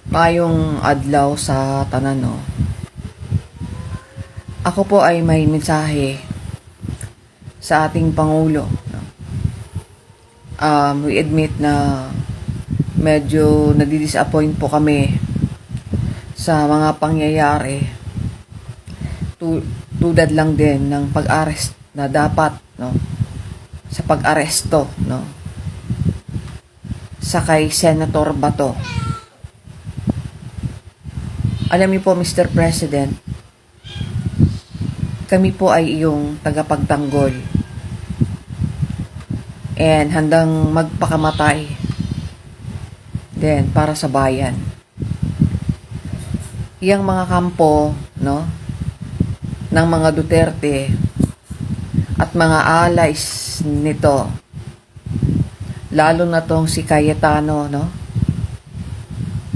Mayong adlaw sa tanan, no. Ako po ay may mensahe sa ating Pangulo, no. We admit na medyo nadi-disappoint po kami sa mga pangyayari tulad lang din ng pag-arrest na dapat, no, sa pag-aresto, no, sa kay Senator Bato. Alam niyo po, Mr. President, kami po ay iyong tagapagtanggol and handang magpakamatay din para sa bayan. Iyang mga kampo, no, ng mga Duterte at mga allies nito, lalo na tong si Cayetano, no,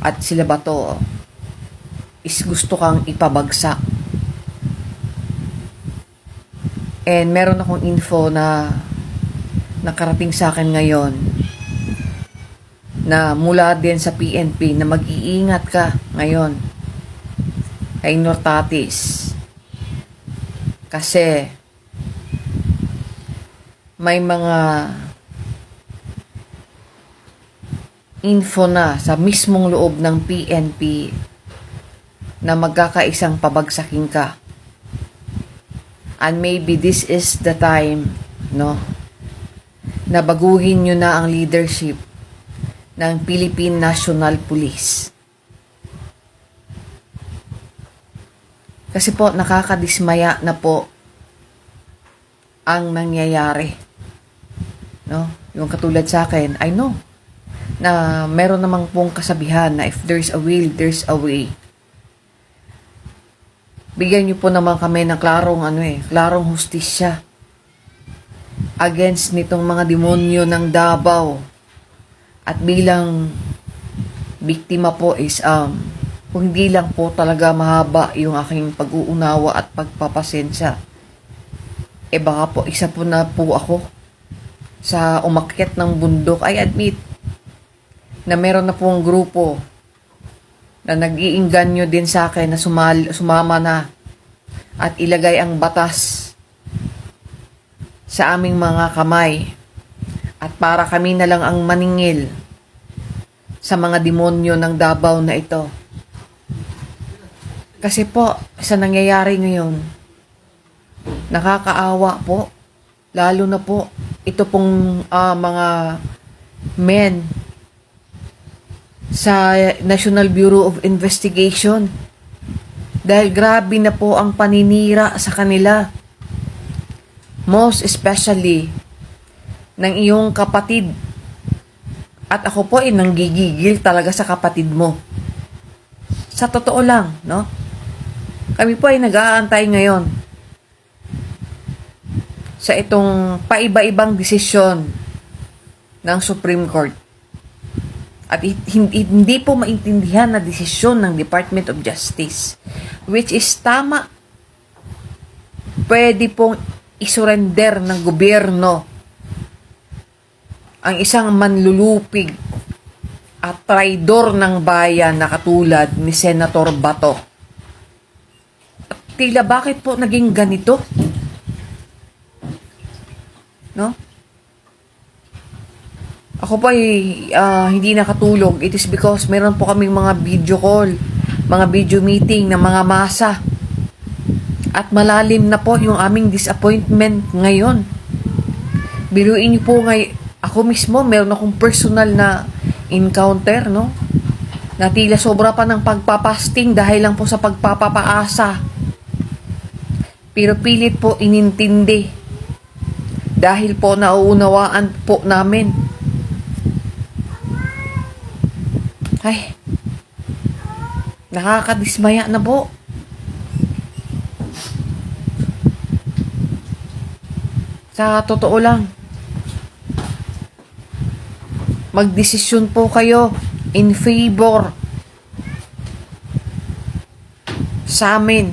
at sila Bato, is gusto kang ipabagsak. And meron akong info na nakarating sa akin ngayon na mula din sa PNP na mag-iingat ka ngayon kay Nortatis. Kasi may mga info na sa mismong loob ng PNP na magkakaisang pabagsakin ka. And maybe this is the time, no, na baguhin nyo na ang leadership ng Philippine National Police. Kasi po, nakakadismaya na po ang nangyayari. No? Yung katulad sa akin, I know na meron namang pong kasabihan na if there's a will, there's a way. Bigyan niyo po naman kami ng klarong hustisya against nitong mga demonyo ng Davao. At bilang biktima po is kung hindi lang po talaga mahaba yung aking pag-uunawa at pagpapasensya, baka po isa po na po ako sa umakyat ng bundok. I admit na meron na pong grupo na nag-iinganyo din sa akin na sumama na at ilagay ang batas sa aming mga kamay at para kami na lang ang maningil sa mga demonyo ng Davao na ito. Kasi po, sa nangyayari ngayon, nakakaawa po, lalo na po, ito pong mga men sa National Bureau of Investigation. Dahil grabe na po ang paninira sa kanila. Most especially ng iyong kapatid. At ako po ay nanggigigil talaga sa kapatid mo. Sa totoo lang, no? Kami po ay nag-aantay ngayon sa itong paiba-ibang desisyon ng Supreme Court. At hindi po maintindihan na desisyon ng Department of Justice, which is tama. Pwede pong isurrender ng gobyerno ang isang manlulupig at traidor ng bayan na katulad ni Senator Bato. At tila bakit po naging ganito? No? Ako po ay hindi nakatulog. It is because meron po kaming mga video call, mga video meeting ng mga masa. At malalim na po yung aming disappointment ngayon. Biruin niyo po ako mismo, meron akong personal na encounter, no? Na tila sobra pa ng pagpapasting dahil lang po sa pagpapapaasa. Pero pilit po inintindi. Dahil po nauunawaan po namin. Ay, nakakadismaya na po. Sa totoo lang, magdesisyon po kayo in favor sa amin.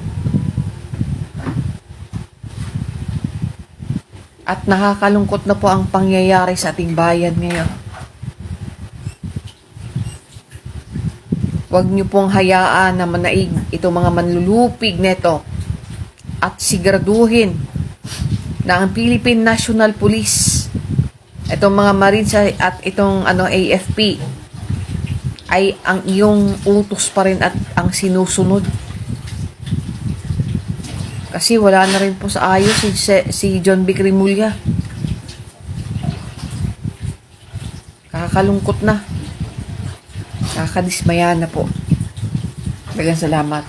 At nakakalungkot na po ang pangyayari sa ating bayan ngayon. Huwag niyo pong hayaan na manaig itong mga manlulupig neto at siguraduhin na ang Philippine National Police, itong mga Marines at itong AFP ay ang iyong utos pa rin at ang sinusunod. Kasi wala na rin po sa ayos si John B. Cremulya. Nakakalungkot na. Nakakadismaya na po. Dagang salamat.